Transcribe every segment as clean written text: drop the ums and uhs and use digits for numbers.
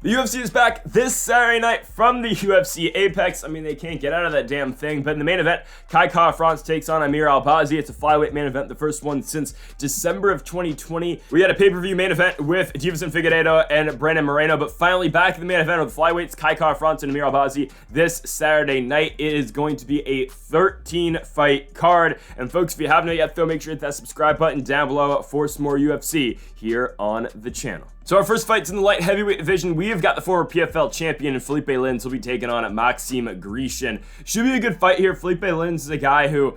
The UFC is back this Saturday night from the UFC Apex. I mean, they can't get out of that damn thing. But in the main event, Kai Kara-France takes on Amir Albazi. It's a flyweight main event, the first one since December of 2020. We had a pay-per-view main event with Deiveson Figueiredo and Brandon Moreno, but finally back in the main event with flyweights, Kai Kara-France and Amir Albazi this Saturday night. It is going to be a 13-fight card. And folks, if you haven't yet, though, make sure to hit that subscribe button down below for some more UFC here on the channel. So our first fight's in the light heavyweight division. We have got the former PFL champion Felipe Lins will be taking on Maxim Grishin. Should be a good fight here. Felipe Lins is a guy who,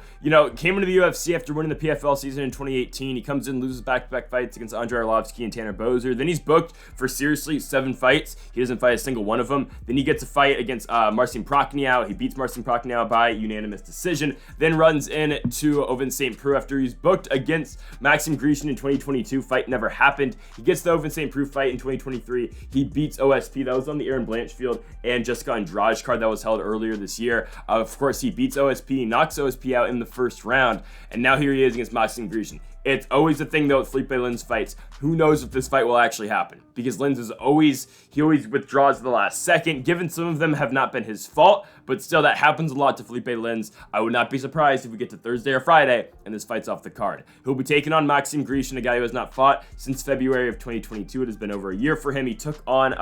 came into the UFC after winning the PFL season in 2018. He comes in, loses back-to-back fights against Andre Arlovski and Tanner Boser. Then he's booked for seriously 7 fights. He doesn't fight a single one of them. Then he gets a fight against Marcin Prachnio. He beats Marcin Prachnio by unanimous decision. Then runs into Ovince St. Preux after he's booked against Maxim Grishin in 2022. Fight never happened. He gets the Ovince St. Preux fight in 2023. He beats OSP. That was on the Aaron Blanchfield and Jessica Andrade card that was held earlier this year. Of course, he beats OSP, knocks OSP out in the first round, and now here he is against Maxim Grishin. It's always the thing though with Felipe Lins fights. Who knows if this fight will actually happen? Because Lins is always withdraws at the last second. Given some of them have not been his fault, but still that happens a lot to Felipe Lins. I would not be surprised if we get to Thursday or Friday and this fight's off the card. He'll be taking on Maxim Grishin, a guy who has not fought since February of 2022. It has been over a year for him. He took on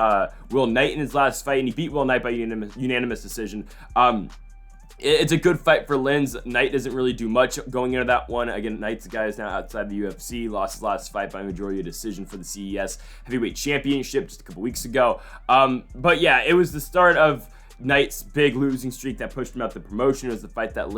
Will Knight in his last fight, and he beat Will Knight by unanimous decision. It's a good fight for Lins. Knight doesn't really do much going into that one. Again, Knight's a guy who's now outside the UFC, lost his last fight by majority decision for the CES Heavyweight Championship just a couple weeks ago. But yeah, it was the start of Knight's big losing streak that pushed him out the promotion. It was the fight that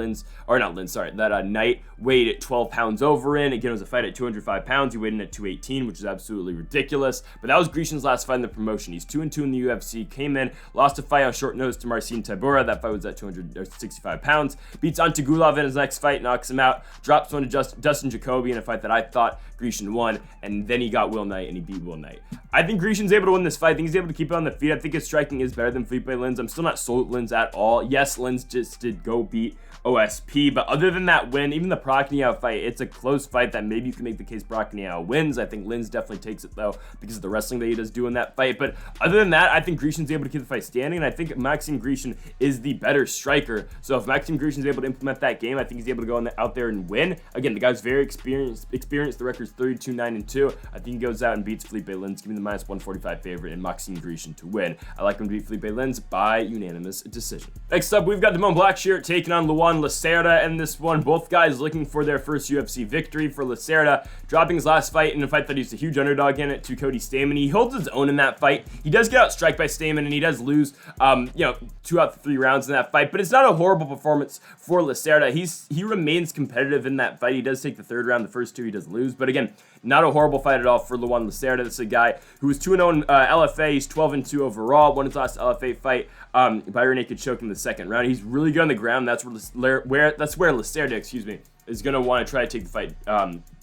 Knight weighed at 12 pounds over in. Again, it was a fight at 205 pounds. He weighed in at 218, which is absolutely ridiculous. But that was Grishin's last fight in the promotion. He's 2-2 in the UFC. Came in, lost a fight on short notice to Marcin Tybura. That fight was at 265 pounds. Beats Antagulov in his next fight, knocks him out. Drops one to Dustin Jacoby in a fight that I thought Grishin won. And then he got Will Knight, and he beat Will Knight. I think Grishin's able to win this fight. I think he's able to keep it on the feet. I think his striking is better than Felipe Lins. I'm still not sold Lins at all. Yes, Lins just did go beat OSP, but other than that win, even the Prachnio fight, it's a close fight that maybe you can make the case Prachnio wins. I think Lins definitely takes it though because of the wrestling that he does do in that fight. But other than that, I think Grishin's able to keep the fight standing, and I think Maxim Grishin is the better striker. So if Maxim Grishin's able to implement that game, I think he's able to go out there and win. Again, the guy's very experienced. The record's 32-9-2. I think he goes out and beats Felipe Lins. Give me the -145 favorite and Maxim Grishin to win. I like him to beat Felipe Lins by unanimous decision. Next up, we've got Blackshear taking on Lacerda, and this one, both guys looking for their first UFC victory. For Lacerda, dropping his last fight in a fight that he's a huge underdog in it to Cody Stamann. He holds his own in that fight. He does get outstriked by Stamann, and he does lose, 2 out of the 3 rounds in that fight, but it's not a horrible performance for Lacerda. He remains competitive in that fight. He does take the 3rd round. The first 2 he does lose, but again, not a horrible fight at all for Lacerda. This is a guy who was 2-0 in LFA. He's 12-2 overall. Won his last LFA fight by rear naked choke in the 2nd round. He's really good on the ground. That's where Lacerda, is going to want to try to take the fight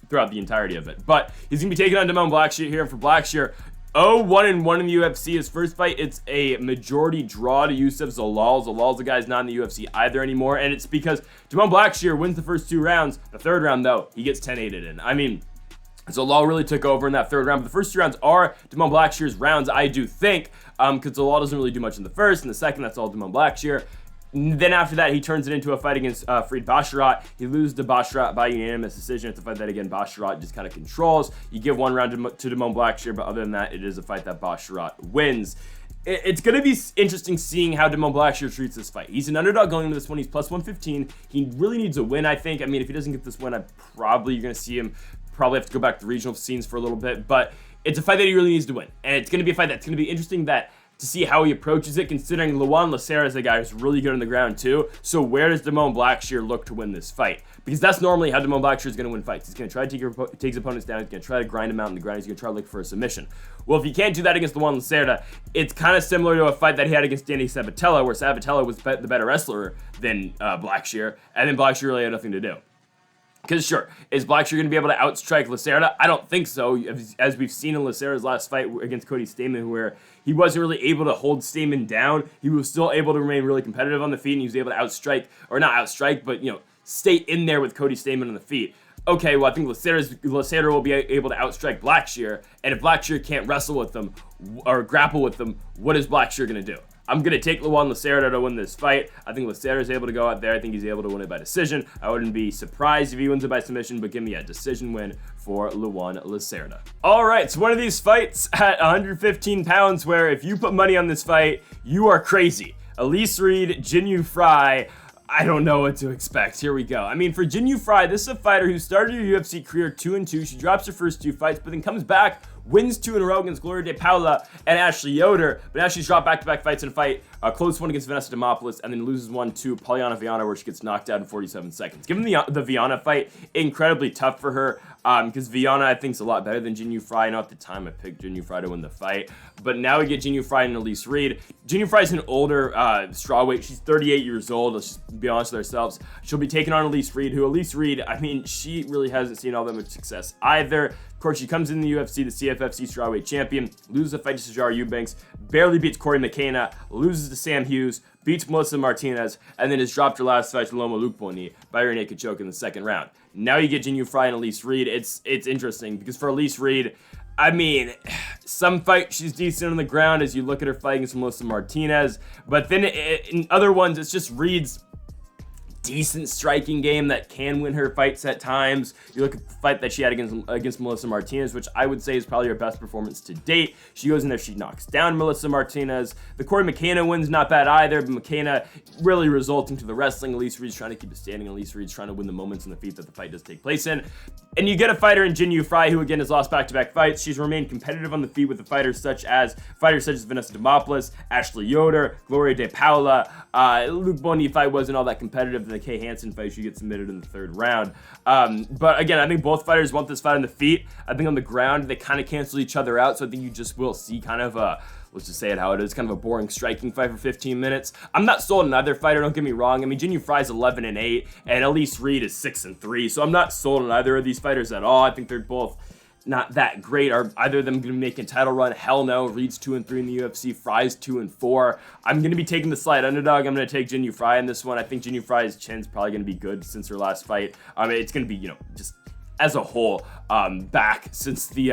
throughout the entirety of it. But he's going to be taking on Blackshear here. For Blackshear, 0-1-1 in the UFC. His first fight, it's a majority draw to Youssef Zalal. Zalal's the guy's not in the UFC either anymore, and it's because Blackshear wins the first 2 rounds. The 3rd round, though, he gets 10-8'd in. I mean, Zalal really took over in that 3rd round, but the first 2 rounds are Blackshear's rounds, I do think, because Zalal doesn't really do much in the first, and the second, that's all Blackshear. Then after that, he turns it into a fight against Farid Basharat. He loses to Basharat by unanimous decision. It's a fight that, again, Basharat just kind of controls. You give 1 round to Blackshear, but other than that, it is a fight that Basharat wins. It's going to be interesting seeing how Blackshear treats this fight. He's an underdog going into this one. He's +115. He really needs a win, I think. I mean, if he doesn't get this win, you're going to see him probably have to go back to the regional scenes for a little bit. But it's a fight that he really needs to win. And it's going to be a fight that's going to be interesting to see how he approaches it, considering Lacerda is a guy who's really good on the ground too. So where does Blackshear look to win this fight? Because that's normally how Blackshear is going to win fights. He's going to try to take his opponents down. He's going to try to grind him out in the ground. He's going to try to look for a submission. Well, if he can't do that against Lacerda, it's kind of similar to a fight that he had against Danny Sabatella, where Sabatella was the better wrestler than Blackshear, and then Blackshear really had nothing to do. Because sure, is Blackshear going to be able to outstrike Lacerda? I don't think so, as we've seen in Lacerda's last fight against Cody Stamann, where he wasn't really able to hold Stamann down. He was still able to remain really competitive on the feet, and he was able to outstrike, or not outstrike, but, stay in there with Cody Stamann on the feet. okay, well, I think Lacerda will be able to outstrike Blackshear, and if Blackshear can't wrestle with them or grapple with them, what is Blackshear going to do? I'm going to take Luan Lacerda to win this fight. I think Lacerda is able to go out there. I think he's able to win it by decision. I wouldn't be surprised if he wins it by submission, but give me a decision win for Luan Lacerda. All right, so one of these fights at 115 pounds where if you put money on this fight, you are crazy. Elise Reed, Jinyu Frey. I don't know what to expect. Here we go. I mean, for Jinyu Frey, this is a fighter who started her UFC career 2-2. She drops her first 2 fights, but then comes back, wins 2 in a row against Gloria De Paula and Ashley Yoder, but now she's dropped back-to-back fights in a fight, a close one against Vanessa Demopoulos, and then loses one to Polyana Viana, where she gets knocked out in 47 seconds. Given the Viana fight, incredibly tough for her, because Viana, I think, is a lot better than Jinyu Frey. I know at the time I picked Jinyu Frey to win the fight, but now we get Jinyu Frey and Elise Reed. Jinyu Frey is an older strawweight. She's 38 years old. Let's just be honest with ourselves. She'll be taking on Elise Reed, who Elise Reed, I mean, she really hasn't seen all that much success either. Of course, she comes in the UFC, the CFFC strawweight champion, loses a fight to Sijara Eubanks, barely beats Corey McKenna, loses to Sam Hughes, beats Melissa Martinez, and then has dropped her last fight to Loma Lukboni by her naked choke in the second round. Now you get Jinyu Frey and Elise Reed. It's interesting because for Elise Reed, I mean, some fights she's decent on the ground as you look at her fight against Melissa Martinez, but then in other ones, it's just Reed's decent striking game that can win her fights at times. You look at the fight that she had against Melissa Martinez, which I would say is probably her best performance to date. She goes in there, she knocks down Melissa Martinez. The Corey McKenna win's not bad either, but McKenna really resulting to the wrestling. Elise Reed's trying to keep it standing. Elise Reed's trying to win the moments and the feet that the fight does take place in. And you get a fighter in Jinyu Frey, who again has lost back-to-back fights. She's remained competitive on the feet with the fighters such as Vanessa Demopoulos, Ashley Yoder, Gloria De Paula. Luke Boney fight wasn't all that competitive. The Kay Hansen fight, she gets submitted in the third round. But again, I think both fighters want this fight on the feet. I think on the ground, they kind of cancel each other out. So I think you just will see kind of a, let's just say it how it is, kind of a boring striking fight for 15 minutes. I'm not sold on either fighter, don't get me wrong. I mean, Jinyu Frey's 11-8, and Elise Reed is 6-3. So I'm not sold on either of these fighters at all. I think they're both not that great. Are either of them going to make a title run? Hell no. Reed's 2-3 in the UFC. Frey's 2-4. I'm going to be taking the slight underdog. I'm going to take Jinyu Frey in this one. I think Jinyu Frey's chin's probably going to be good since her last fight. It's going to be, just as a whole, back since the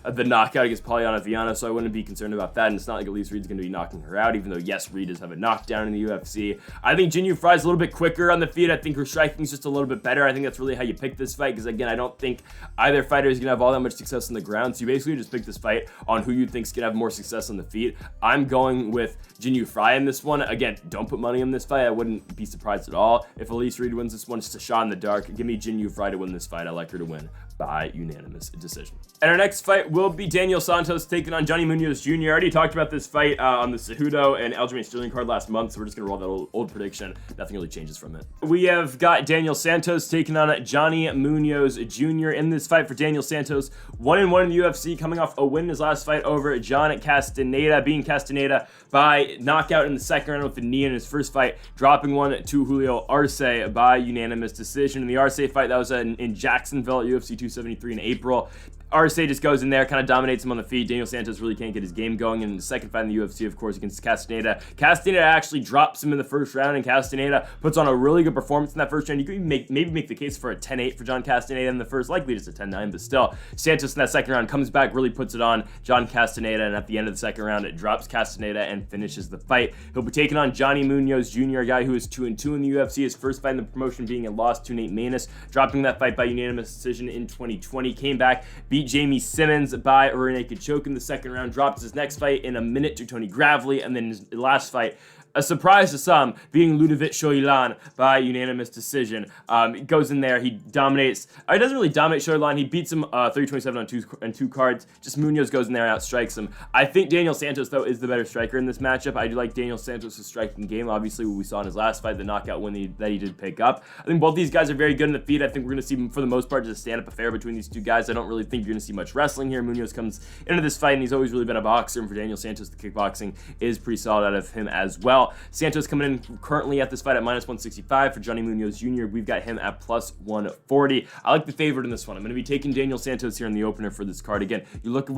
knockout against Polyana Viana, so I wouldn't be concerned about that. And it's not like Elise Reed's going to be knocking her out, even though, yes, Reed does have a knockdown in the UFC. I think Jinyu Frey's a little bit quicker on the feet. I think her striking's just a little bit better. I think that's really how you pick this fight, because, again, I don't think either fighter is going to have all that much success on the ground, so you basically just pick this fight on who you think's going to have more success on the feet. I'm going with Jinyu Frey in this one. Again, don't put money on this fight. I wouldn't be surprised at all if Elise Reed wins this one. It's a shot in the dark. Give me Jinyu Frey to win this fight. I like her to win by unanimous decision. And our next fight will be Daniel Santos taking on Johnny Munoz Jr. I already talked about this fight on the Cejudo and Aljamain Sterling card last month, so we're just going to roll that old prediction. Nothing really changes from it. We have got Daniel Santos taking on Johnny Munoz Jr. in this fight. For Daniel Santos, 1-1 in the UFC, coming off a win in his last fight over John Castaneda, beating Castaneda by knockout in the second round with the knee in his first fight, dropping one to Julio Arce by unanimous decision. In the Arce fight, that was in Jacksonville at UFC 273 in April. Arce just goes in there, kind of dominates him on the feet. Daniel Santos really can't get his game going. And in the second fight in the UFC, of course, against Castaneda, Castaneda actually drops him in the first round, and Castaneda puts on a really good performance in that first round. You could maybe make the case for a 10-8 for John Castaneda in the first, likely just a 10-9, but still, Santos in that second round comes back, really puts it on John Castaneda, and at the end of the second round, it drops Castaneda and finishes the fight. He'll be taking on Johnny Munoz Jr., a guy who is 2-2 in the UFC, his first fight in the promotion being a loss to Nate Maness, dropping that fight by unanimous decision in 2020, came back, beat Jamie Simmons by a rear naked choke in the second round, dropped his next fight in a minute to Tony Gravely, and then his last fight, a surprise to some, being Ludovic Shoilan by unanimous decision. He goes in there, he dominates. He doesn't really dominate Shoilan. He beats him 30-27 on two cards. Just Munoz goes in there and outstrikes him. I think Daniel Santos, though, is the better striker in this matchup. I do like Daniel Santos' striking game. Obviously, what we saw in his last fight, the knockout win that he did pick up. I think both these guys are very good in the feet. I think we're going to see, for the most part, just a stand-up affair between these two guys. I don't really think you're going to see much wrestling here. Munoz comes into this fight, and he's always really been a boxer. And for Daniel Santos, the kickboxing is pretty solid out of him as well. Santos coming in currently at this fight at -165. For Johnny Munoz Jr., we've got him at +140. I like the favorite in this one. I'm going to be taking Daniel Santos here in the opener for this card. Again, you look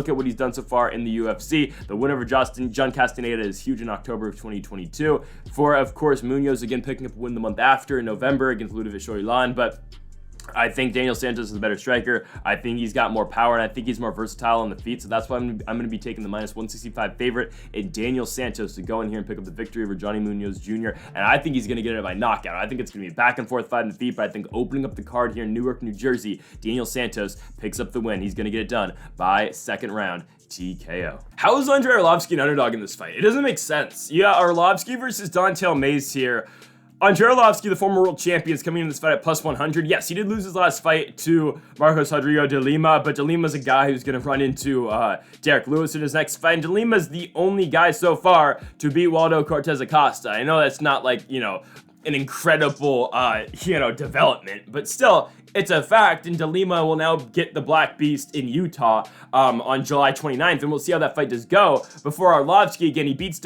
at what he's done so far in the UFC. The win over John Castaneda is huge in October of 2022. For, of course, Munoz again picking up a win the month after in November against Ludovic Shoilan, but I think Daniel Santos is a better striker. I think he's got more power, and I think he's more versatile on the feet. So that's why I'm going to be taking the minus 165 favorite in Daniel Santos to go in here and pick up the victory over Johnny Munoz Jr. And I think he's going to get it by knockout. I think it's going to be a back and forth fight on the feet, but I think opening up the card here in Newark, New Jersey, Daniel Santos picks up the win. He's going to get it done by second round TKO. How is Andrei Arlovski an underdog in this fight? It doesn't make sense. Yeah, Arlovski versus Don'Tale Mayes here. Andrei Arlovski, the former world champion, is coming in this fight at plus 100. Yes, he did lose his last fight to Marcos Rodrigo de Lima, but de Lima's a guy who's going to run into Derek Lewis in his next fight. And de Lima's the only guy so far to beat Waldo Cortez Acosta. I know that's not like, an incredible, development, but still, it's a fact, and de Lima will now get the Black Beast in Utah on July 29th, and we'll see how that fight does go. Before Arlovski, again, he's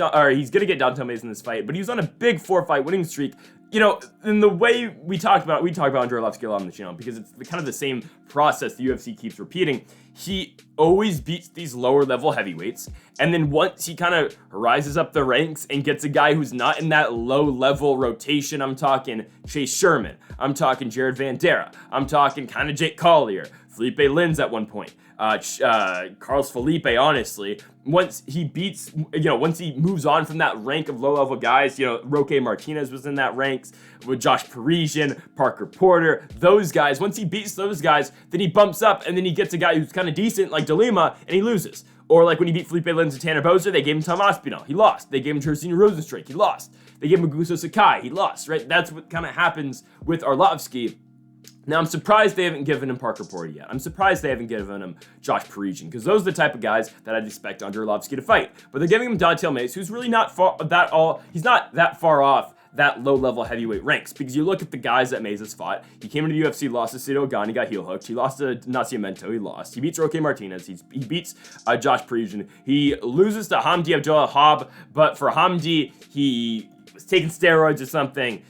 going to get Don'Tale Mayes in this fight, but he was on a big 4-fight winning streak. In the way we talk about Andrei Arlovski a lot on the channel, because it's kind of the same process the UFC keeps repeating. He always beats these lower level heavyweights, and then once he kind of rises up the ranks and gets a guy who's not in that low level rotation, I'm talking Chase Sherman, I'm talking Jared Vanderaa, I'm talking kind of Jake Collier, Felipe Lins at one point, Carlos Felipe, honestly, once he beats, once he moves on from that rank of low-level guys, Roque Martinez was in that ranks with Josh Parisian, Parker Porter, those guys. Once he beats those guys, then he bumps up, and then he gets a guy who's kind of decent, like de Lima, and he loses. Or like when he beat Felipe Lins and Tanner Boser, they gave him Tom Aspinall, he lost. They gave him Tersina Rosenstrike, he lost. They gave him Augusto Sakai, he lost, right? That's what kind of happens with Arlovski. Now, I'm surprised they haven't given him Parker Porter yet. I'm surprised they haven't given him Josh Parisian, because those are the type of guys that I'd expect Andrei Arlovski to fight. But they're giving him Don'Tale Mayes, who's really not he's not that far off that low-level heavyweight ranks, because you look at the guys that Mayes has fought. He came into the UFC, lost to Cito Ogan, he got heel hooked. He lost to Nascimento, he lost. He beats Roque Martinez, he beats Josh Parisian. He loses to Hamdi Abdullah, but for Hamdi, he was taking steroids or something.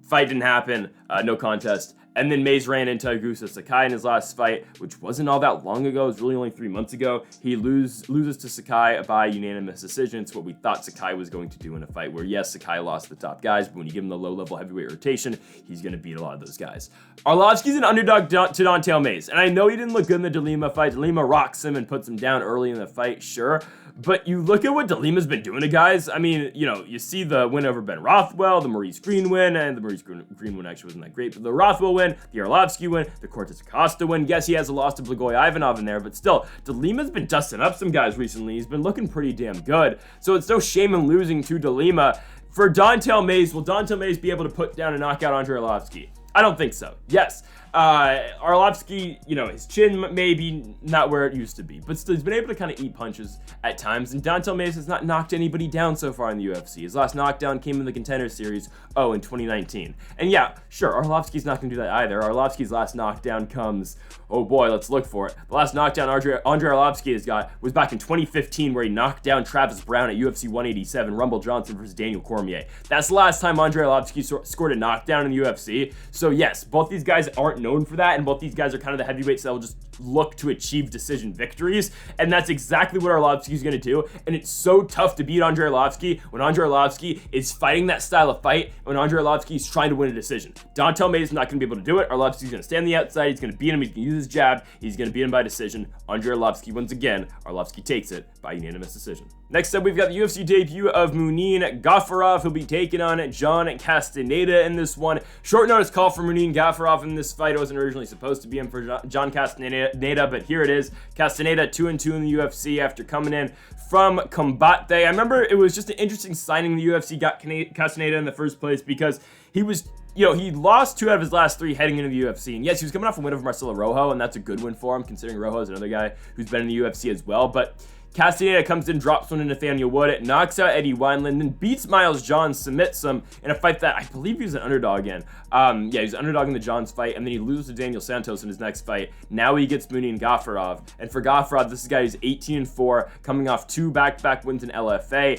Fight didn't happen, no contest. And then Mayes ran into Augusto Sakai in his last fight, which wasn't all that long ago. It was really only 3 months ago. He loses to Sakai by unanimous decision. It's what we thought Sakai was going to do in a fight where, yes, Sakai lost the top guys, but when you give him the low-level heavyweight rotation, he's going to beat a lot of those guys. Arlovski's an underdog to Don'Tale Mayes, and I know he didn't look good in the de Lima fight. De Lima rocks him and puts him down early in the fight, sure. But you look at what de Lima's been doing to guys. I mean, you see the win over Ben Rothwell, the Maurice Green win, and the Maurice Green win actually wasn't that great, but the Rothwell win, the Arlovski win, the Cortez Acosta win. Yes, he has a loss to Blagoy Ivanov in there, but still, de Lima's been dusting up some guys recently. He's been looking pretty damn good. So it's no shame in losing to de Lima. For Don'Tale Mayes, will Don'Tale Mayes be able to put down and knock out Andrei Arlovski? I don't think so. Yes, Arlovski, his chin maybe not where it used to be, but still he's been able to kind of eat punches at times, and Don'Tale Mayes has not knocked anybody down so far in the UFC. His last knockdown came in the Contender Series, in 2019. And yeah, sure, Arlovski's not going to do that either. Arlovski's last knockdown comes, oh boy, let's look for it. The last knockdown Andrei Arlovski has got was back in 2015, where he knocked down Travis Brown at UFC 187, Rumble Johnson versus Daniel Cormier. That's the last time Andrei Arlovski scored a knockdown in the UFC. So yes, both these guys aren't known for that, and both these guys are kind of the heavyweights that will just look to achieve decision victories, and that's exactly what Arlovski is going to do. And it's so tough to beat Andrei Arlovski when Andrei Arlovski is fighting that style of fight, when Andrei Arlovski is trying to win a decision. Don'Tale Mayes is not going to be able to do it. Arlovski's going to stay on the outside, he's going to beat him, he's going to use his jab, he's going to beat him by decision. Andrei Arlovski wins again. Arlovski takes it by unanimous decision. Next up, we've got the UFC debut of Munin Gafurov, who'll be taking on John Castaneda in this one. Short notice call for Munin Gafurov in this fight. It wasn't originally supposed to be in for John Castaneda, but here it is. Castaneda 2-2 in the UFC after coming in from Combate. I remember it was just an interesting signing the UFC got Castaneda in the first place, because he was, he lost 2 out of his last 3 heading into the UFC. And yes, he was coming off a win over Marcelo Rojo, and that's a good win for him, considering Rojo is another guy who's been in the UFC as well. But Castaneda comes in, drops one to Nathaniel Wood, knocks out Eddie Wineland, then beats Miles Johns, submits him in a fight that I believe he was an underdog in. He was an underdog in the Johns fight, and then he loses to Daniel Santos in his next fight. Now he gets Munin Gafurov, and for Gafurov, this guy is 18-4, coming off 2 back-to-back wins in LFA.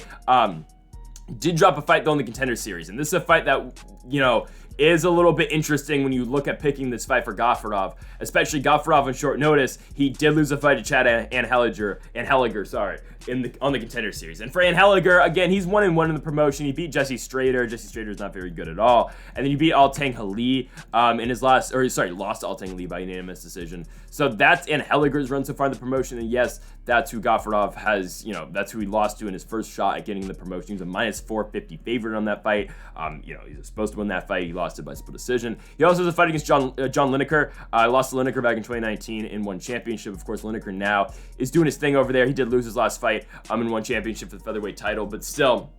Did drop a fight though in the Contender Series, and this is a fight that, is a little bit interesting when you look at picking this fight for Gafurov, especially Gafurov on short notice. He did lose a fight to Chad Anheliger, on the Contender Series. And for Angeliger, again, he's 1-1 in the promotion. He beat Jesse Strader. Jesse Strader is not very good at all. And then you beat Altang Ali in his lost to Altang Ali by unanimous decision. So that's Angeliger's run so far in the promotion. And yes, that's who Gafurov has, that's who he lost to in his first shot at getting the promotion. He was a minus 450 favorite on that fight. He's supposed to win that fight. He lost it by split decision. He also has a fight against John Lineker. Lost to Lineker back in 2019 in one championship. Of course, Lineker now is doing his thing over there. He did lose his last fight in one championship for the featherweight title, but still,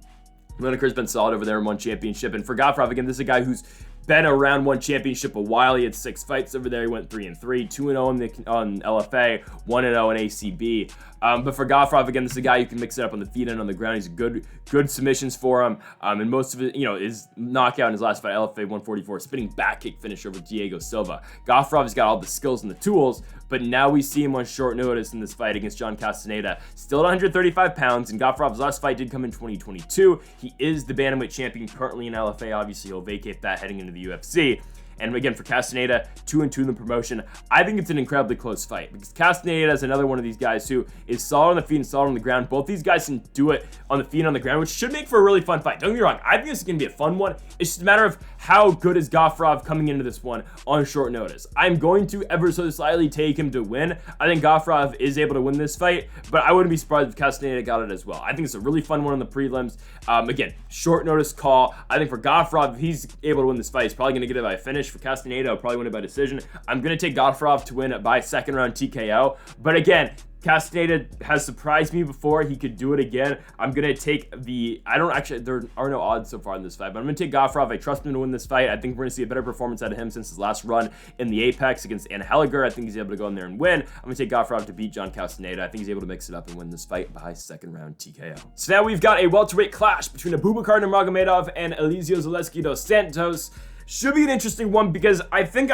Lineker's been solid over there in one championship. And for Gafurov, again, this is a guy who's been around one championship a while. He had 6 fights over there. He went 3-3, 2-0 on LFA, 1-0 in ACB. But for Gafurov, again, this is a guy who can mix it up on the feet and on the ground. He's good submissions for him. And most of it, his knockout in his last fight, LFA 144, spinning back kick finish over Diego Silva. Gafurov's got all the skills and the tools, but now we see him on short notice in this fight against John Castaneda. Still at 135 pounds, and Gafurov's last fight did come in 2022. He is the bantamweight champion currently in LFA. Obviously, he'll vacate that heading into the UFC. And again, for Castaneda, 2-2 in the promotion. I think it's an incredibly close fight because Castaneda is another one of these guys who is solid on the feet and solid on the ground. Both these guys can do it on the feet and on the ground, which should make for a really fun fight. Don't get me wrong. I think this is going to be a fun one. It's just a matter of how good is Gafurov coming into this one on short notice. I'm going to ever so slightly take him to win. I think Gafurov is able to win this fight, but I wouldn't be surprised if Castaneda got it as well. I think it's a really fun one on the prelims. Again, short notice call. I think for Gafurov, if he's able to win this fight, he's probably going to get it by a finish. For Castaneda, I'll probably win it by decision. I'm going to take Gafurov to win it by second round TKO. But again, Castaneda has surprised me before. He could do it again. I'm going to take there are no odds so far in this fight, but I'm going to take Gafurov. I trust him to win this fight. I think we're going to see a better performance out of him since his last run in the Apex against Angeliger. I think he's able to go in there and win. I'm going to take Gafurov to beat John Castaneda. I think he's able to mix it up and win this fight by second round TKO. So now we've got a welterweight clash between Abubakar Nurmagomedov and Elizeu Zaleski dos Santos. Should be an interesting one because I think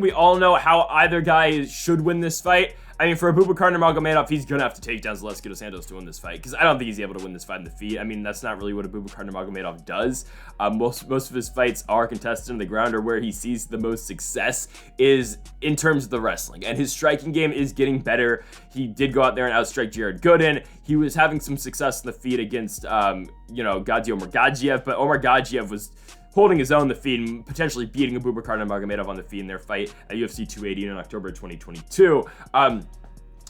we all know how either guy should win this fight. I mean, for Abubakar Nurmagomedov, he's going to have to take down Zaleski dos Santos to win this fight because I don't think he's able to win this fight in the feet. I mean, that's not really what Abubakar Nurmagomedov does. Most of his fights are contested on the ground, or where he sees the most success is in terms of the wrestling. And his striking game is getting better. He did go out there and outstrike Jared Gooden. He was having some success in the feet against, Gadzhi Omargadzhiev, but Omargadzhiev was holding his own in the feet and potentially beating Abubakar Nurmagomedov on the feet in their fight at UFC 280 in October 2022.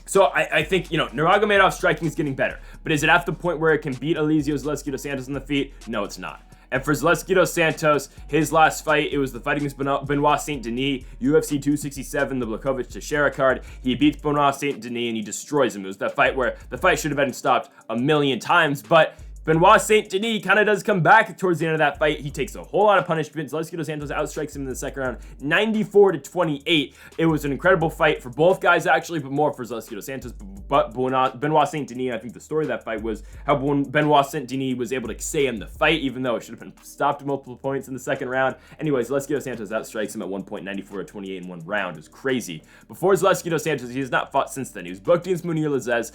So I think, Nurmagomedov's striking is getting better. But is it at the point where it can beat Elizeu Zaleski dos Santos on the feet? No, it's not. And for Zaleski dos Santos, his last fight, it was the fight against Benoit Saint Denis, UFC 267, the Blachowicz Teixeira card. He beats Benoit Saint Denis and he destroys him. It was that fight where the fight should have been stopped a million times, but Benoit Saint Denis kind of does come back towards the end of that fight. He takes a whole lot of punishment. Zaleski dos Santos outstrikes him in the second round, 94-28. It was an incredible fight for both guys, actually, but more for Zaleski dos Santos. But Benoit Saint Denis, I think the story of that fight was how Benoit Saint Denis was able to stay in the fight, even though it should have been stopped at multiple points in the second round. Anyways, Zaleski dos Santos outstrikes him at one point, 94-28 in one round. It was crazy. Before Zaleski dos Santos, he has not fought since then. He was booked against Munir Lazez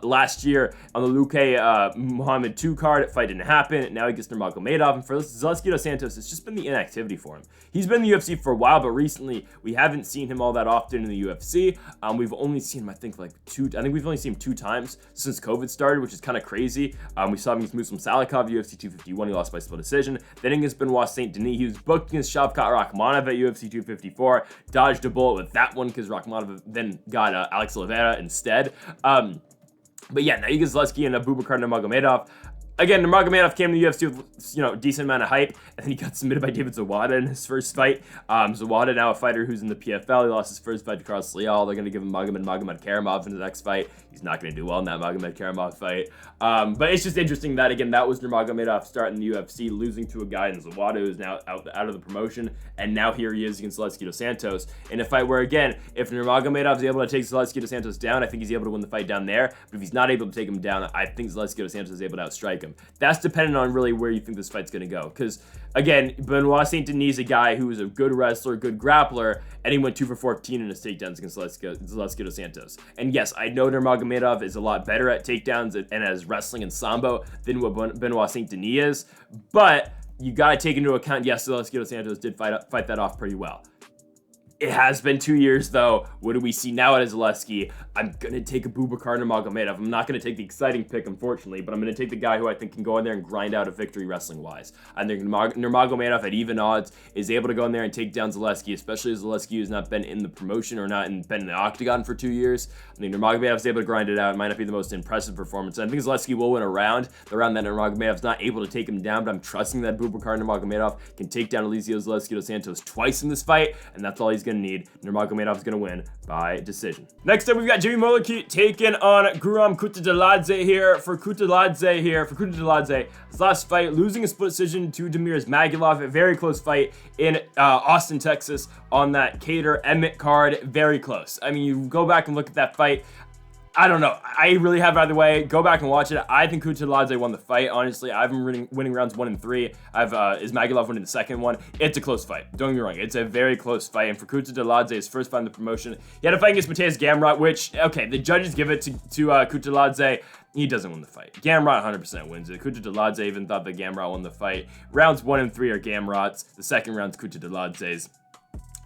last year on the Luque Muhammad 2 card. Fight didn't happen. Now he gets Nurmagomedov. And for Zaleski dos Santos, it's just been the inactivity for him. He's been in the UFC for a while, but recently we haven't seen him all that often in the UFC. We've only seen him, I think we've only seen him 2 times since COVID started, which is kind of crazy. We saw him against Muslim Salikov, UFC 251. He lost by split decision. Then against Benoit Saint Denis, he was booked against Shavkat Rakhmonov at UFC 254. Dodged a bullet with that one because Rakhmonov then got Alex Oliveira instead. But yeah, now you get Zaleski and Abubakar Nurmagomedov. Again, Nurmagomedov came to the UFC with, decent amount of hype, and then he got submitted by David Zawada in his first fight. Zawada, now a fighter who's in the PFL. He lost his first fight to Carlos Leal. They're going to give him Magomed Karamov in the next fight. He's not going to do well in that Magomed Karamov fight. But it's just interesting that, again, that was Nurmagomedov starting the UFC, losing to a guy in Zawada who's now out of the promotion, and now here he is against Zaleski dos Santos in a fight where, again, if Nurmagomedov is able to take Zaleski dos Santos down, I think he's able to win the fight down there. But if he's not able to take him down, I think Zaleski dos Santos is able to outstrike him. That's dependent on really where you think this fight's going to go. Because, again, Benoit Saint Denis is a guy who is a good wrestler, good grappler, and he went 2 for 14 in his takedowns against Zaleski dos Santos. And yes, I know Nurmagomedov is a lot better at takedowns and as wrestling and sambo than what Benoit Saint Denis is, but you got to take into account, yes, Zaleski dos Santos did fight that off pretty well. It has been 2 years, though. What do we see now at Zaleski? I'm going to take Abubakar Nurmagomedov. I'm not going to take the exciting pick, unfortunately, but I'm going to take the guy who I think can go in there and grind out a victory wrestling-wise. I think Nurmagomedov at even odds is able to go in there and take down Zaleski, especially as Zaleski has not been in the promotion or been in the octagon for 2 years. I think Nurmagomedov is able to grind it out. It might not be the most impressive performance. I think Zaleski will win a round. The round that Nurmagomedov's not able to take him down, but I'm trusting that Abubakar Nurmagomedov can take down Eliseo Zaleski dos Santos twice in this fight, and that's all he's going to need. Nurmagomedov is going to win by decision. Next up, we've got Jimmy Mullarkey taking on Guram Kutateladze here. For Kutateladze, his last fight, losing a split decision to Demirs Magulov. A very close fight in Austin, Texas on that Cater Emmett card. Very close. I mean, you go back and look at that fight. I don't know. I really have either way. Go back and watch it. I think Kutateladze won the fight. Honestly, I've been winning rounds 1 and 3. Is Magulov winning the second one? It's a close fight. Don't get me wrong. It's a very close fight. And for Kutateladze, his first fight in the promotion, he had a fight against Mateusz Gamrot, which, okay, the judges give it to Kutateladze. He doesn't win the fight. Gamrot 100% wins it. Kutateladze even thought that Gamrot won the fight. Rounds 1 and 3 are Gamrot's. The second round's Kutateladze's.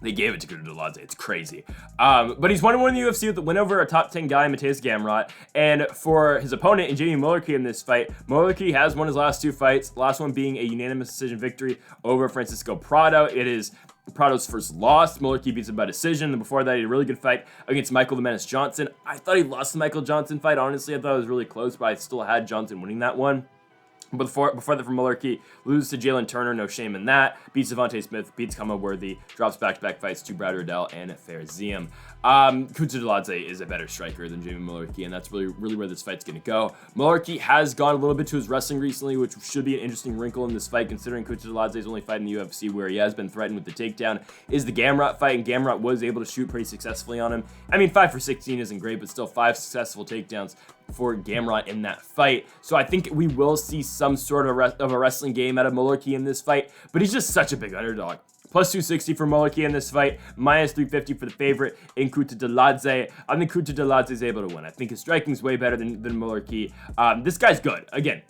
They gave it to Kutateladze. It's crazy. But he's 1-1 in the UFC with the win over a top 10 guy, Mateusz Gamrot. And for his opponent, Jamie Mullarkey in this fight, Mullarkey has won his last 2 fights, the last one being a unanimous decision victory over Francisco Prado. It is Prado's first loss. Mullarkey beats him by decision. And before that, he had a really good fight against Michael the Menace Johnson. I thought he lost the Michael Johnson fight. Honestly, I thought it was really close, but I still had Johnson winning that one. But before that, from Mullarkey, loses to Jalen Turner, no shame in that. Beats Devontae Smith, beats Kama Worthy, drops back-to-back fights to Brad Riddell and Farziem. Kutateladze is a better striker than Jamie Mullarkey, and that's really where this fight's going to go. Mullarkey has gone a little bit to his wrestling recently, which should be an interesting wrinkle in this fight, considering Kutateladze's only fight in the UFC where he has been threatened with the takedown is the Gamrot fight, and Gamrot was able to shoot pretty successfully on him. I mean, 5 for 16 isn't great, but still 5 successful takedowns for Gamrot in that fight. So I think we will see some sort of a wrestling game out of Mullarkey in this fight, but he's just such a big underdog. Plus 260 for Mullarkey in this fight, minus 350 for the favorite in Kutateladze. I think Kutateladze is able to win. I think his striking is way better than Mullarkey. This guy's good. Again,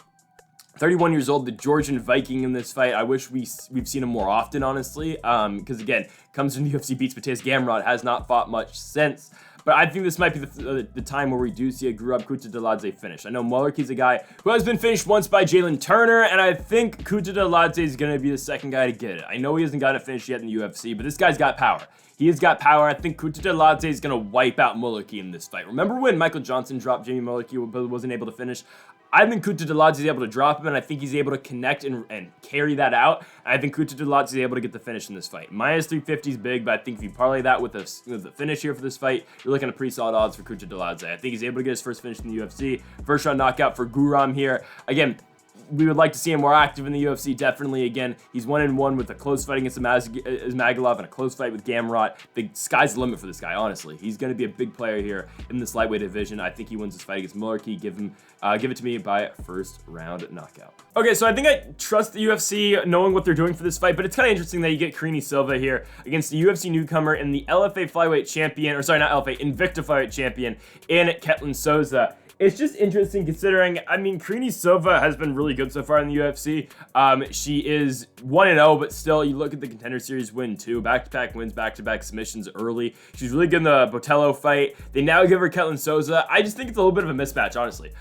31 years old, the Georgian Viking in this fight. I wish we've seen him more often, honestly, because again, comes from the UFC, beats Mateusz Gamrot, has not fought much since. But I think this might be the time where we do see a Guram Kutateladze finish. I know Mullarkey's a guy who has been finished once by Jalen Turner, and I think Kutateladze is going to be the second guy to get it. I know he hasn't gotten it finished yet in the UFC, but this guy's got power. He has got power. I think Kutateladze is going to wipe out Mullarkey in this fight. Remember when Michael Johnson dropped Jamie Mullarkey but wasn't able to finish? I think Kutateladze is able to drop him, and I think he's able to connect and carry that out. I think Kutateladze is able to get the finish in this fight. Minus 350 is big, but I think if you parlay that with the finish here for this fight, you're looking at pretty solid odds for Kutateladze. I think he's able to get his first finish in the UFC. First round knockout for Guram here. Again, we would like to see him more active in the UFC, definitely. Again, he's 1-1 with a close fight against Magulov and a close fight with Gamrot. The sky's the limit for this guy, honestly. He's going to be a big player here in this lightweight division. I think he wins this fight against Mullarkey. Give it to me by first round knockout. Okay, so I think I trust the UFC knowing what they're doing for this fight, but it's kind of interesting that you get Silva here against the UFC newcomer and the LFA flyweight champion, or sorry, not LFA, Invicta flyweight champion in Ketlin Souza. It's just interesting considering, I mean, Silva has been really good so far in the UFC. She is 1-0, but still, you look at the Contender Series win too. Back-to-back wins, back-to-back submissions early. She's really good in the Botello fight. They now give her Ketlin Souza. I just think it's a little bit of a mismatch, honestly.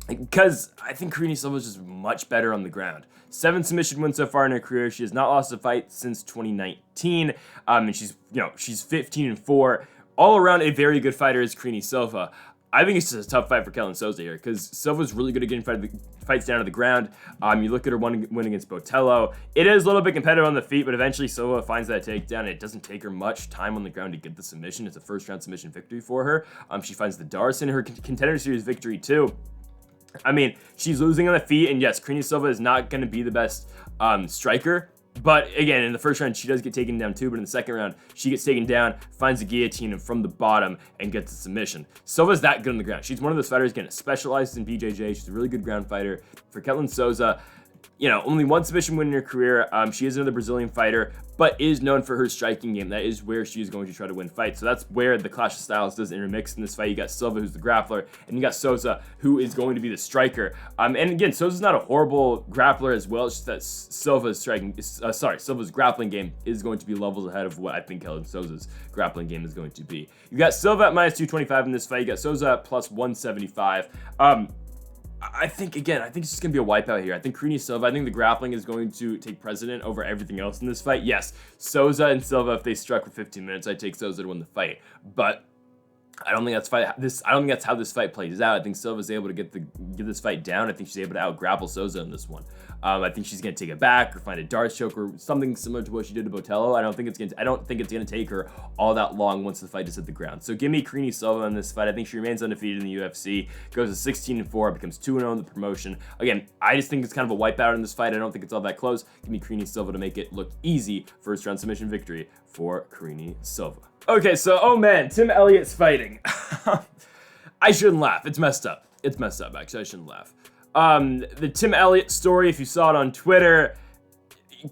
Because I think Silva is just much better on the ground. 7 submission wins so far in her career. She has not lost a fight since 2019. And she's 15-4. All around a very good fighter is Silva. I think it's just a tough fight for Ketlin Souza here because Silva's really good at getting fights down to the ground. You look at her win against Botello. It is a little bit competitive on the feet, but eventually Silva finds that takedown, and it doesn't take her much time on the ground to get the submission. It's a first-round submission victory for her. She finds the Darce in her Contender Series victory, too. I mean, she's losing on the feet, and yes, Silva is not going to be the best striker. But again, in the first round, she does get taken down too, but in the second round, she gets taken down, finds the guillotine from the bottom, and gets the submission. Silva's that good on the ground. She's one of those fighters, again, specializes in BJJ. She's a really good ground fighter. For Ketlin Souza, only one submission win in her career. She is another Brazilian fighter, but is known for her striking game. That is where she is going to try to win fights. So that's where the clash of styles does intermix in this fight. You got Silva, who's the grappler, and you got Souza, who is going to be the striker. And again, Souza's not a horrible grappler as well. It's just that Silva's grappling game is going to be levels ahead of what I think Helen Souza's grappling game is going to be. You got Silva at -225 in this fight. You got Souza at +175. I think it's just going to be a wipeout here. I think Silva, I think the grappling is going to take precedent over everything else in this fight. Yes, Souza and Silva, if they struck for 15 minutes, I'd take Souza to win the fight. But I don't think that's how this fight plays out. I think Silva's able to get this fight down. I think she's able to out-grapple Souza in this one. I think she's gonna take it back or find a dart choke or something similar to what she did to Botello. I don't think it's gonna take her all that long once the fight is hit the ground. So give me Silva in this fight. I think she remains undefeated in the UFC, goes to 16-4, becomes 2-0 in the promotion. Again, I just think it's kind of a wipeout in this fight. I don't think it's all that close. Give me Silva to make it look easy. First round submission victory for Silva. Okay, so, oh man, Tim Elliott's fighting. I shouldn't laugh. It's messed up. Actually. I shouldn't laugh. The Tim Elliott story, if you saw it on Twitter,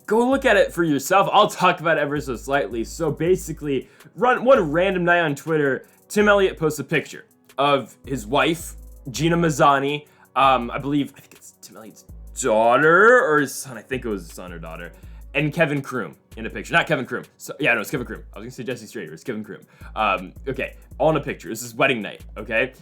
go look at it for yourself. I'll talk about it ever so slightly. So basically, one random night on Twitter, Tim Elliott posts a picture of his wife, Gina Mazzani. I think it's Tim Elliott's daughter or his son. I think it was his son or daughter. And Kevin Kroom in a picture. Not Kevin Kroom. So, yeah, no, it's Kevin Kroom. I was going to say Jesse Strader. It's Kevin Kroom. Okay, all in a picture. This is wedding night, okay?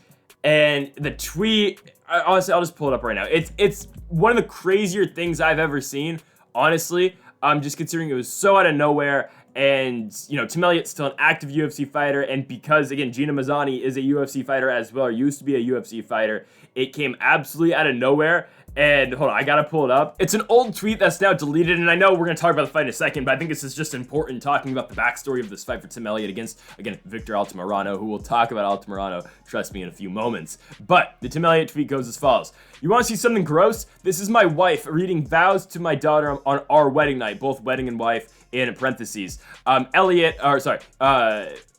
And the tweet, honestly, I'll just pull it up right now. It's one of the crazier things I've ever seen, honestly. Just considering it was so out of nowhere. And, Tim Elliott's still an active UFC fighter. And because, again, Gina Mazzani is a UFC fighter as well, or used to be a UFC fighter, it came absolutely out of nowhere. And hold on, I gotta pull it up. It's an old tweet that's now deleted, and I know we're gonna talk about the fight in a second, but I think this is just important talking about the backstory of this fight for Tim Elliott against, again, Victor Altamirano, who we'll talk about Altamirano, trust me, in a few moments. But the Tim Elliott tweet goes as follows. You wanna see something gross? This is my wife reading vows to my daughter on our wedding night, both wedding and wife, in parentheses. On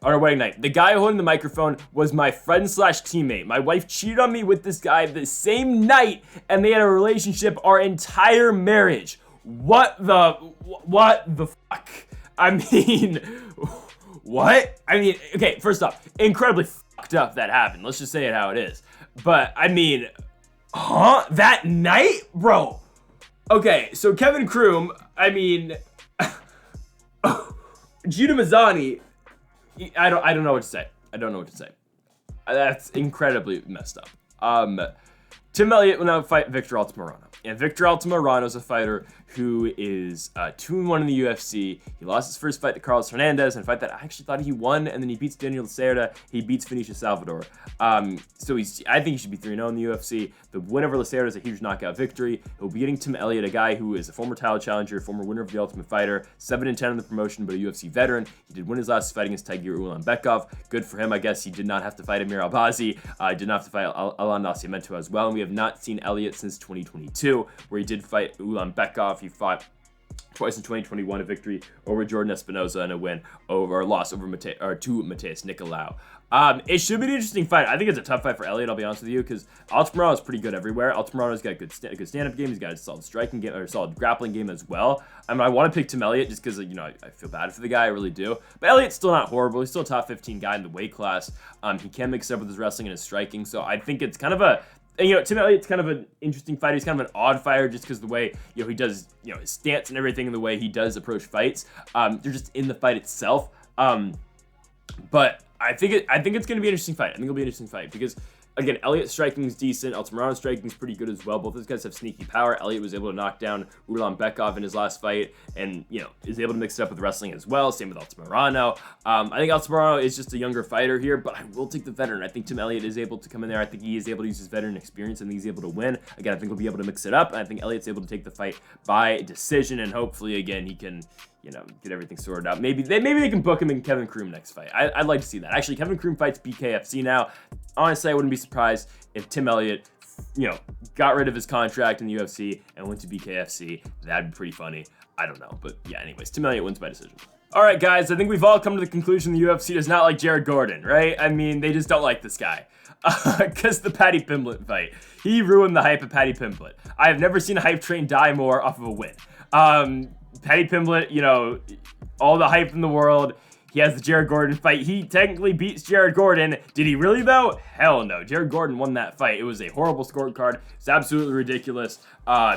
our wedding night. The guy holding the microphone was my friend/teammate. My wife cheated on me with this guy the same night, and they had a relationship our entire marriage. What the fuck? I mean, what? I mean, okay, first off, incredibly fucked up that happened. Let's just say it how it is. But, I mean, that night? Bro. Okay, so Kevin Kroom, I mean... Gina Mazzani, I don't know what to say. That's incredibly messed up. Tim Elliott will now fight Victor Altamirano. And Victor Altamirano is a fighter who is 2-1 in the UFC. He lost his first fight to Carlos Hernandez, and a fight that I actually thought he won, and then he beats Daniel Lacerda. He beats Vinicius Salvador. So I think he should be 3-0 in the UFC. The win over Lacerda is a huge knockout victory. He'll be getting Tim Elliott, a guy who is a former title challenger, former winner of the Ultimate Fighter, 7-10 in the promotion, but a UFC veteran. He did win his last fight against Tagir Ulanbekov. Good for him, I guess. He did not have to fight Amir Albazi. Did not have to fight Alan Nascimento as well, and we have not seen Elliott since 2022, where he did fight Ulanbekov. He fought twice in 2021, a victory over Jordan Espinosa and a loss over to Mateus Nicolau. It should be an interesting fight. I think it's a tough fight for Elliott, I'll be honest with you, because Altamirano is pretty good everywhere. Altamirano's got a good stand-up game. He's got a solid striking game, or solid grappling game as well. I mean, I want to pick Tim Elliott just because, I feel bad for the guy, I really do. But Elliott's still not horrible. He's still a top 15 guy in the weight class. He can mix it up with his wrestling and his striking, so I think it's kind of a... And, Tim Elliott's kind of an interesting fighter. He's kind of an odd fighter just because the way, he does, his stance and everything, and the way he does approach fights. They're just in the fight itself. But I think it's going to be an interesting fight. I think it'll be an interesting fight because, again, Elliott's striking is decent. Altamirano's striking is pretty good as well. Both those guys have sneaky power. Elliott was able to knock down Ulanbekov in his last fight and, is able to mix it up with wrestling as well. Same with Altamirano. I think Altamirano is just a younger fighter here, but I will take the veteran. I think Tim Elliott is able to come in there. I think he is able to use his veteran experience and he's able to win. Again, I think he'll be able to mix it up. And I think Elliott's able to take the fight by decision, and hopefully, again, he can... get everything sorted out. Maybe they can book him in Kevin Kroom next fight. I'd like to see that. Actually, Kevin Kroom fights BKFC now. Honestly, I wouldn't be surprised if Tim Elliott, got rid of his contract in the UFC and went to BKFC. That'd be pretty funny. I don't know. But yeah, anyways, Tim Elliott wins by decision. All right, guys, I think we've all come to the conclusion the UFC does not like Jared Gordon, right? I mean, they just don't like this guy. Because the Paddy Pimblett fight. He ruined the hype of Paddy Pimblett. I have never seen a hype train die more off of a win. Paddy Pimblett, you know, all the hype in the world. He has the Jared Gordon fight. He technically beats Jared Gordon. Did he really, though? Hell no. Jared Gordon won that fight. It was a horrible scorecard. It's absolutely ridiculous.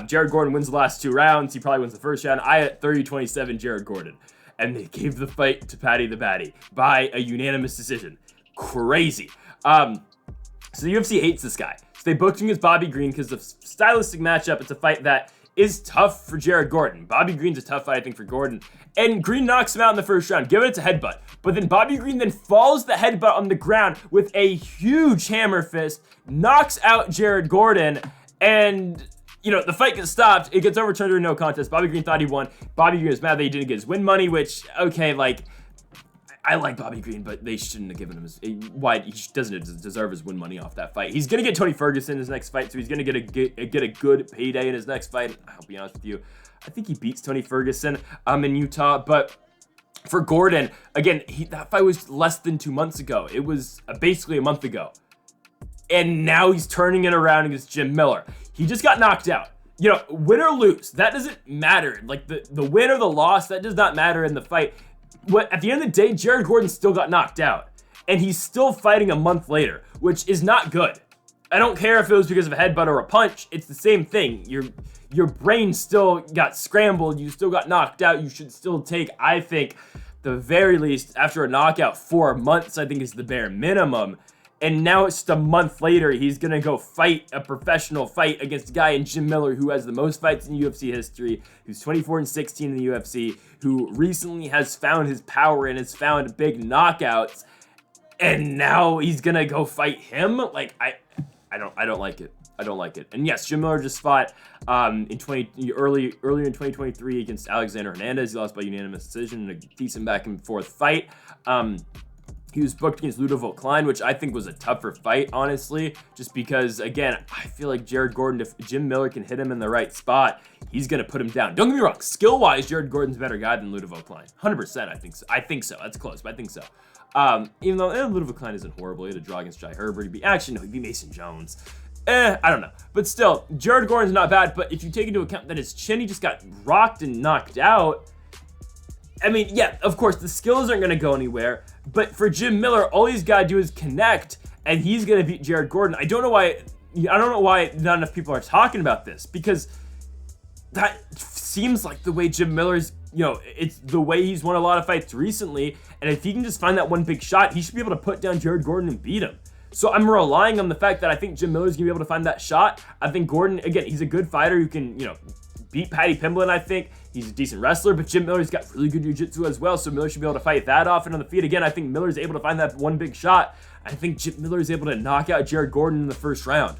Jared Gordon wins the last 2 rounds. He probably wins the first round. I had 30-27 Jared Gordon. And they gave the fight to Paddy the Baddy by a unanimous decision. Crazy. So the UFC hates this guy. So they booked him against Bobby Green because of stylistic matchup. It's a fight that is tough for Jared Gordon. Bobby Green's a tough fight, I think, for Gordon. And Green knocks him out in the first round. Give it a headbutt. But then Bobby Green then falls the headbutt on the ground with a huge hammer fist, knocks out Jared Gordon, and, you know, the fight gets stopped. It gets overturned during no contest. Bobby Green thought he won. Bobby Green was mad that he didn't get his win money, which, okay, like, I like Bobby Green, but they shouldn't have given him his... Why? He doesn't deserve his win money off that fight. He's going to get Tony Ferguson in his next fight, so he's going to get a good payday in his next fight. I'll be honest with you. I think he beats Tony Ferguson in Utah, but for Gordon, again, that fight was less than 2 months ago. It was basically a month ago. And now he's turning it around against Jim Miller. He just got knocked out. You know, win or lose, that doesn't matter. Like, the win or the loss, that does not matter in the fight. At the end of the day, Jared Gordon still got knocked out. And he's still fighting a month later, which is not good. I don't care if it was because of a headbutt or a punch. It's the same thing. Your brain still got scrambled. You still got knocked out. You should still take, I think, the very least, after a knockout, 4 months, I think is the bare minimum. And now it's just a month later, he's going to go fight a professional fight against a guy in Jim Miller who has the most fights in UFC history, who's 24-16 in the UFC, who recently has found his power and has found big knockouts. And now he's going to go fight him? Like, I don't like it. I don't like it. And yes, Jim Miller just fought earlier in 2023 against Alexander Hernandez. He lost by unanimous decision in a decent back and forth fight. He was booked against Ludovic Klein, which I think was a tougher fight, honestly, just because, again, I feel like Jared Gordon, if Jim Miller can hit him in the right spot, he's going to put him down. Don't get me wrong, skill-wise, Jared Gordon's a better guy than Ludovic Klein. 100%, I think so. I think so. That's close, but I think so. Even though Ludovic Klein isn't horrible. He had a draw against Jai Herbert. He'd be Mason Jones. I don't know. But still, Jared Gordon's not bad, but if you take into account that his chin, he just got rocked and knocked out, I mean, yeah, of course, the skills aren't going to go anywhere, but for Jim Miller, all he's got to do is connect, and he's going to beat Jared Gordon. I don't know why not enough people are talking about this, because that seems like the way Jim Miller's, you know, it's the way he's won a lot of fights recently, and if he can just find that one big shot, he should be able to put down Jared Gordon and beat him. So I'm relying on the fact that I think Jim Miller's going to be able to find that shot. I think Gordon, again, he's a good fighter who can, you know, beat Paddy Pimblett, I think. He's a decent wrestler, but Jim Miller's got really good jiu-jitsu as well, so Miller should be able to fight that off. And on the feet, again, I think Miller's able to find that one big shot. I think Jim Miller's able to knock out Jared Gordon in the first round.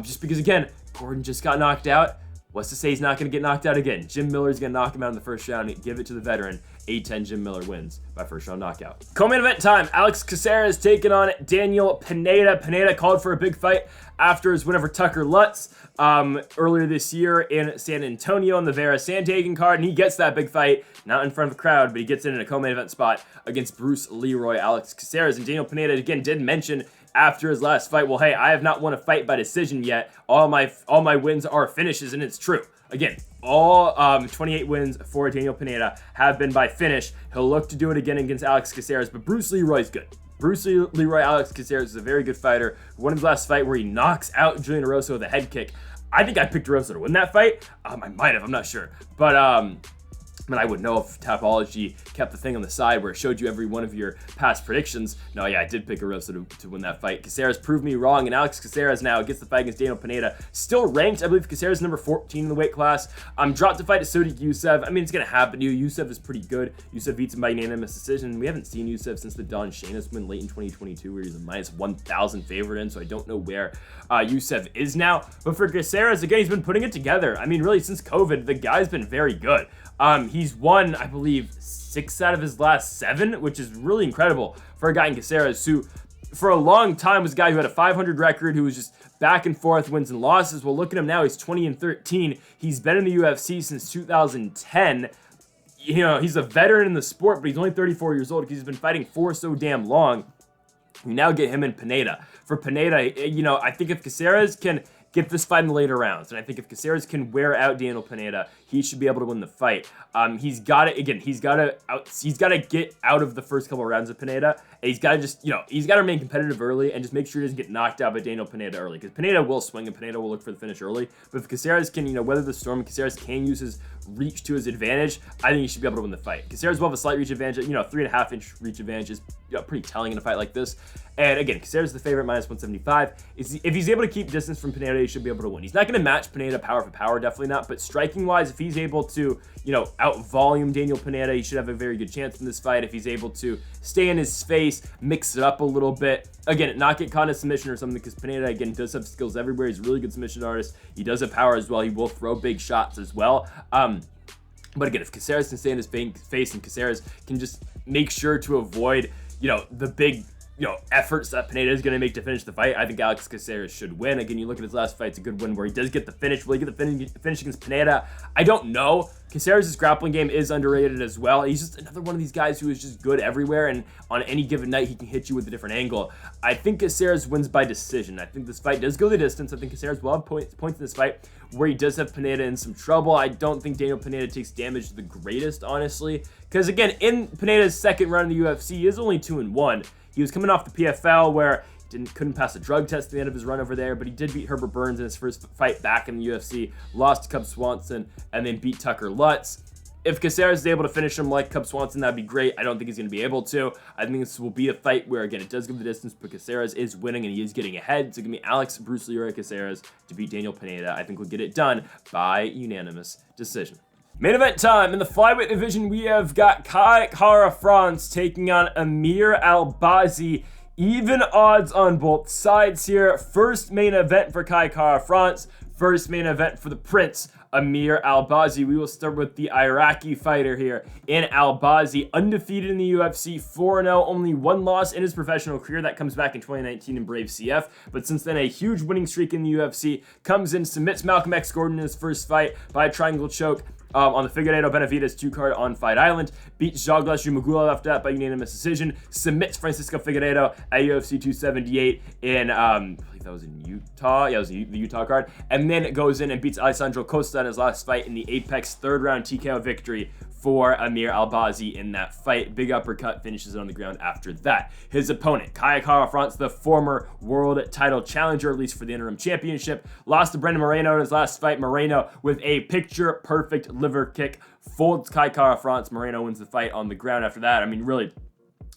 Just because, again, Gordon just got knocked out. What's to say he's not going to get knocked out again? Jim Miller's going to knock him out in the first round and give it to the veteran. 8-10 Jim Miller wins by first round knockout. Co-main event time. Alex Caceres taking on Daniel Pineda. Pineda called for a big fight after his win over Tucker Lutz earlier this year in San Antonio on the Vera Sandhagen card, and he gets that big fight, not in front of the crowd, but he gets it in a co-main event spot against Bruce Leroy Alex Caceres. And Daniel Pineda, again, did mention after his last fight, well, hey, I have not won a fight by decision yet. All my wins are finishes, and it's true. Again, all 28 wins for Daniel Pineda have been by finish. He'll look to do it again against Alex Caceres, but Bruce Leroy's good. Bruce Leroy Alex Caceres is a very good fighter. Won his last fight where he knocks out Julian Erosa with a head kick. I think I picked Erosa to win that fight. I might have, I'm not sure. But I would know if Tapology kept the thing on the side where it showed you every one of your past predictions. No, yeah, I did pick Erosa to win that fight. Caceres proved me wrong, and Alex Caceres now gets the fight against Daniel Pineda. Still ranked, I believe Caceres is number 14 in the weight class. Dropped to fight to Sodiq Yusuff. I mean, it's going to happen to you. Yusuff is pretty good. Yusuff beats him by unanimous decision. We haven't seen Yusuff since the Don Shainis win late in 2022, where he's a minus 1,000 favorite in, so I don't know where Yusuff is now. But for Caceres, again, he's been putting it together. I mean, really, since COVID, the guy's been very good. He's won, I believe, 6 out of his last 7, which is really incredible for a guy in Caceres who, for a long time, was a guy who had a 500 record, who was just back and forth, wins and losses. Well, look at him now. He's 20-13. He's been in the UFC since 2010. you know, he's a veteran in the sport, but he's only 34 years old because he's been fighting for so damn long. We now get him and Pineda. For Pineda, you know, I think if Caceres can get this fight in the later rounds, and I think if Caceres can wear out Daniel Pineda, he should be able to win the fight. He's got to get out of the first couple of rounds of Pineda, and he's got to just, you know, he's got to remain competitive early and just make sure he doesn't get knocked out by Daniel Pineda early, because Pineda will swing and Pineda will look for the finish early. But if Caceres can, you know, weather the storm, and Caceres can use his reach to his advantage, I think he should be able to win the fight. Caceres will have a slight reach advantage, you know, 3.5 inch reach advantage is, you know, pretty telling in a fight like this. And again, Caceres is the favorite, minus 175. If he's able to keep distance from Pineda, he should be able to win. He's not going to match Pineda power for power, definitely not. But striking-wise, if he's able to, you know, out-volume Daniel Pineda, he should have a very good chance in this fight. If he's able to stay in his face, mix it up a little bit. Again, not get caught in a submission or something, because Pineda, again, does have skills everywhere. He's a really good submission artist. He does have power as well. He will throw big shots as well. But again, if Caceres can stay in his face and Caceres can just make sure to avoid, you know, the big, you know, efforts that Pineda is going to make to finish the fight, I think Alex Caceres should win. Again, you look at his last fight, it's a good win where he does get the finish. Will he get the finish against Pineda? I don't know. Caceres' grappling game is underrated as well. He's just another one of these guys who is just good everywhere, and on any given night, he can hit you with a different angle. I think Caceres wins by decision. I think this fight does go the distance. I think Caceres will have points in this fight where he does have Pineda in some trouble. I don't think Daniel Pineda takes damage the greatest, honestly, because again, in Pineda's second run in the UFC, he is only 2-1. He was coming off the PFL where he couldn't pass a drug test at the end of his run over there, but he did beat Herbert Burns in his first fight back in the UFC, lost to Cub Swanson, and then beat Tucker Lutz. If Caceres is able to finish him like Cub Swanson, that'd be great. I don't think he's going to be able to. I think this will be a fight where, again, it does go the distance, but Caceres is winning and he is getting ahead. So give me Alex Bruce Leroy Caceres to beat Daniel Pineda. I think we'll get it done by unanimous decision. Main event time. In the flyweight division, we have got Kai Kara France taking on Amir Albazi. Even odds on both sides here. First main event for Kai Kara France. First main event for the Prince, Amir Albazi. We will start with the Iraqi fighter here in Albazi. Undefeated in the UFC, 4-0, only one loss in his professional career. That comes back in 2019 in Brave CF. But since then, a huge winning streak in the UFC. Comes in, submits Malcolm X Gordon in his first fight by a triangle choke on the Figueiredo Benavides 2 card on Fight Island. Beats Zhalgas Zhumagulov after that by unanimous decision. Submits Francisco Figueiredo at UFC 278 in, I believe that was in Utah. Yeah, it was the Utah card. And then it goes in and beats Alessandro Costa in his last fight in the Apex third round TKO victory for Amir Albazi in that fight. Big uppercut, finishes it on the ground after that. His opponent, Kai Kara France, the former world title challenger, at least for the interim championship, lost to Brandon Moreno in his last fight. Moreno with a picture-perfect liver kick folds Kai Kara France. Moreno wins the fight on the ground after that. I mean, really,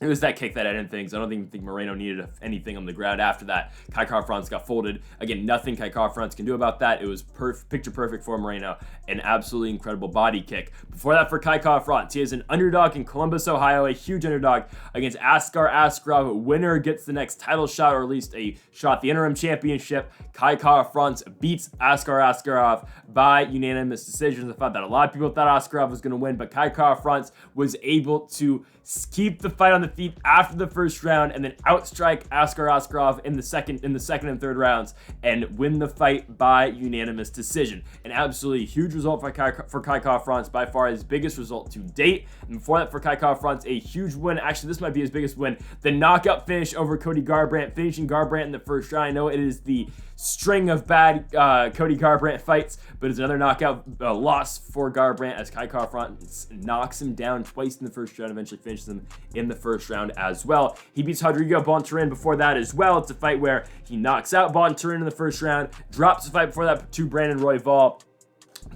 it was that kick that ended things. I don't even think Moreno needed anything on the ground after that. Kai Kara France got folded. Again, nothing Kai Kara France can do about that. It was picture perfect for Moreno. An absolutely incredible body kick. Before that, for Kai Kara France, he is an underdog in Columbus, Ohio, a huge underdog against Askar Askarov. Winner gets the next title shot, or at least a shot at the interim championship. Kai Kara France beats Askar Askarov by unanimous decision. I thought that a lot of people thought Askarov was going to win, but Kai Kara France was able to keep the fight on the feet after the first round and then outstrike Askar Askarov in the second and third rounds and win the fight by unanimous decision. An absolutely huge result for Kai Kara France, by far his biggest result to date. And before that, for Kai Kara France, a huge win. Actually, this might be his biggest win. The knockout finish over Cody Garbrandt, finishing Garbrandt in the first round. I know it is the string of bad Cody Garbrandt fights, but it's another knockout loss for Garbrandt as Kai Kara France knocks him down twice in the first round, eventually finishes him in the first round as well. He beats Rodrigo Bontorin before that as well. It's a fight where he knocks out Bontorin in the first round, drops the fight before that to Brandon Royval,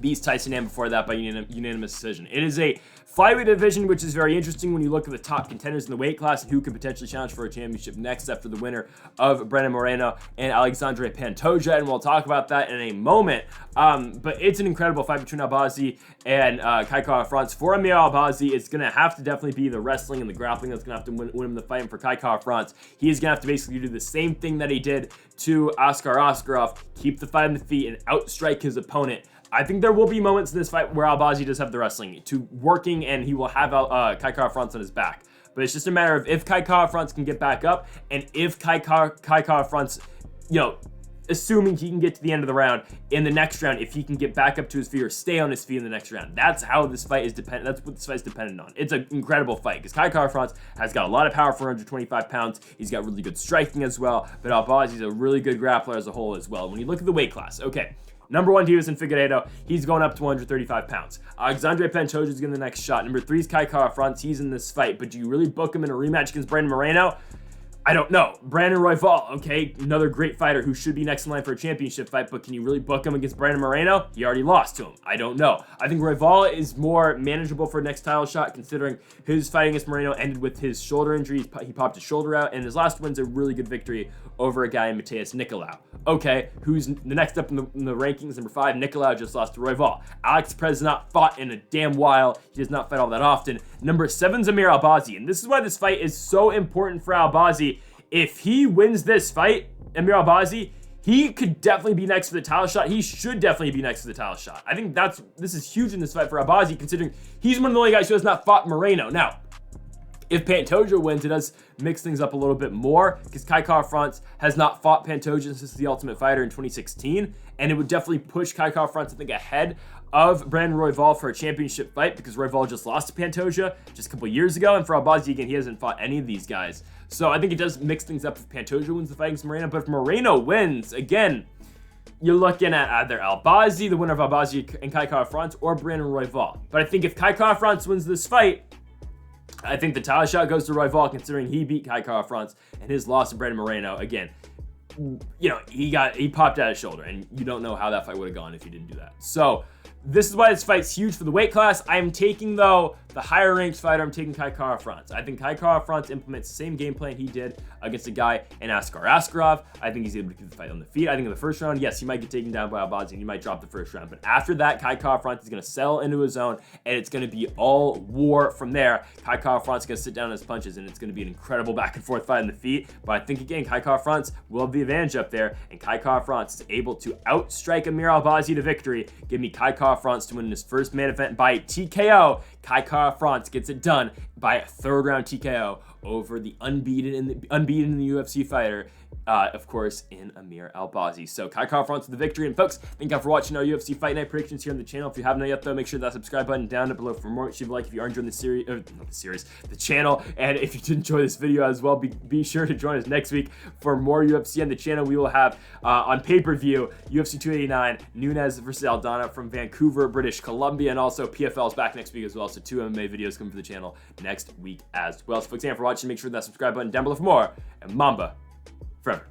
beats Tyson Nam before that by unanimous decision. It is a flyweight division, which is very interesting when you look at the top contenders in the weight class and who can potentially challenge for a championship next after the winner of Brandon Moreno and Alexandre Pantoja, and we'll talk about that in a moment. But it's an incredible fight between Albazi and Kai Kara France. For Amir Albazi, it's going to have to definitely be the wrestling and the grappling that's going to have to win him the fight. And for Kai Kara France, he is going to have to basically do the same thing that he did to Askar Askarov, keep the fight on the feet and outstrike his opponent. I think there will be moments in this fight where Albazi does have the wrestling to working, and he will have Kai Kara France on his back. But it's just a matter of if Kai Kara France can get back up, and if Kai Kara France, you know, assuming he can get to the end of the round. In the next round, if he can get back up to his feet or stay on his feet in the next round. That's how this fight is dependent. That's what this fight is dependent on. It's an incredible fight because Kai Kara-France has got a lot of power for 125 pounds. He's got really good striking as well, but Albazi's a really good grappler as a whole as well. When you look at the weight class, okay, number 1, Deiveson Figueiredo. He's going up to 135 pounds. Alexandre Pantoja is getting the next shot. Number 3 is Kai Kara-France. He's in this fight, but do you really book him in a rematch against Brandon Moreno? I don't know. Brandon Royval, okay, another great fighter who should be next in line for a championship fight, but can you really book him against Brandon Moreno? He already lost to him. I don't know. I think Royval is more manageable for a next title shot, considering his fight against Moreno ended with his shoulder injury. He popped his shoulder out, and his last win's a really good victory over a guy in Mateus Nicolau. Okay, who's the next up in the rankings? Number 5, Nicolau just lost to Royval. Alex Perez has not fought in a damn while. He does not fight all that often. Number 7 is Amir Albazi, and this is why this fight is so important for Albazi. If he wins this fight, Amir Albazi, he could definitely be next for the title shot. He should definitely be next for the title shot. I think this is huge in this fight for Albazi, considering he's one of the only guys who has not fought Moreno. Now, if Pantoja wins, it does mix things up a little bit more because Kai Kara-France has not fought Pantoja since The Ultimate Fighter in 2016, and it would definitely push Kai Kara-France, I think, ahead of Brandon Royval for a championship fight because Royval just lost to Pantoja just a couple years ago, and for Albazi, again, he hasn't fought any of these guys. So I think it does mix things up if Pantoja wins the fight against Moreno, but if Moreno wins, again, you're looking at either Albazi, the winner of Albazi and Kai Kara-France, or Brandon Royval. But I think if Kai Kara-France wins this fight, I think the title shot goes to Royval, considering he beat Kai Kara-France and his loss to Brandon Moreno. Again, you know, he popped out his shoulder, and you don't know how that fight would have gone if he didn't do that. So this is why this fight's huge for the weight class. I'm taking, though, the higher ranked fighter. I'm taking Kai Kara-France. I think Kai Kara-France implements the same game plan he did against a guy in Askar Askarov. I think he's able to keep the fight on the feet. I think in the first round, yes, he might get taken down by Albazi and he might drop the first round. But after that, Kai Kara-France is going to settle into his zone, and it's going to be all war from there. Kai Kara-France is going to sit down on his punches, and it's going to be an incredible back and forth fight on the feet. But I think, again, Kai Kara-France will have the advantage up there, and Kai Kara-France is able to outstrike Amir Albazi to victory. Give me Kai Kara-France to win his first main event by TKO. Kai Kara-France gets it done by a 3rd round TKO over the unbeaten in the UFC fighter, of course, in Amir Albazi. So Kai Kara-France with the victory. And folks, thank you for watching our UFC Fight Night predictions here on the channel. If you haven't yet, though, make sure that subscribe button down below for more. Leave a like if you are enjoying the channel. And if you did enjoy this video as well, be sure to join us next week for more UFC on the channel. We will have on pay-per-view UFC 289 Nunes versus Aldana from Vancouver, British Columbia, and also PFL is back next week as well. So 2 MMA videos coming for the channel next week as well. So folks, thank you for watching. Make sure that subscribe button down below for more. And Mamba forever.